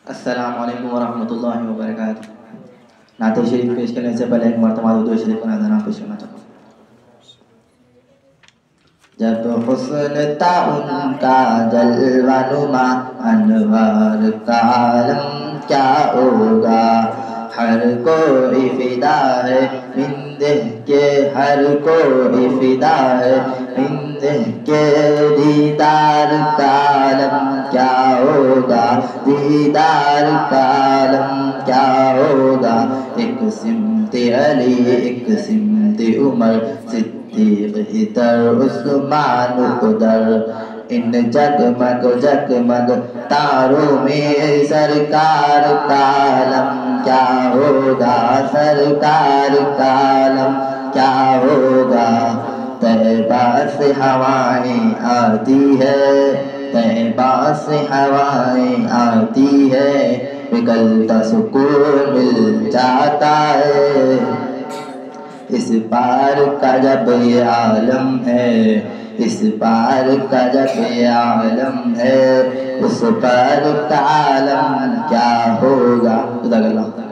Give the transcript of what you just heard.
السلام علیکم ورحمۃ اللہ وبرکاتہ۔ نعت شریف پیش کرنے سے پہلے ایک مرتبہ درود شریف کا نذرانہ پیش کرنا چاہتا ہوں۔ جب حسن تھا ان کا جلوہ نما، انوار کا عالم کیا ہوگا۔ ہر کوئی فدا ہے من دیکھ کے، ہر کوئی فدا ہے من دیکھ کے، دیدار کا عالم کیا ہوگا، دیدار کا عالم کیا ہوگا۔ ایک سمت علی، ایک سمت عمر، صدیق ادھر عثمان ادھر، ان جگمگ جگمگ تاروں میں سرکار کا علم کیا ہوگا، سرکار کا علم کیا ہوگا۔ طیبہ سے ہوائیں آتی ہے، طیبہ سے ہوائیں آتی ہے، نکلتا سکون مل جاتا ہے۔ اس پار کا جب یہ عالم ہے، اس پار کا جب یہ عالم ہے، اس پار کا عالم کیا ہوگا۔ جزاک اللہ۔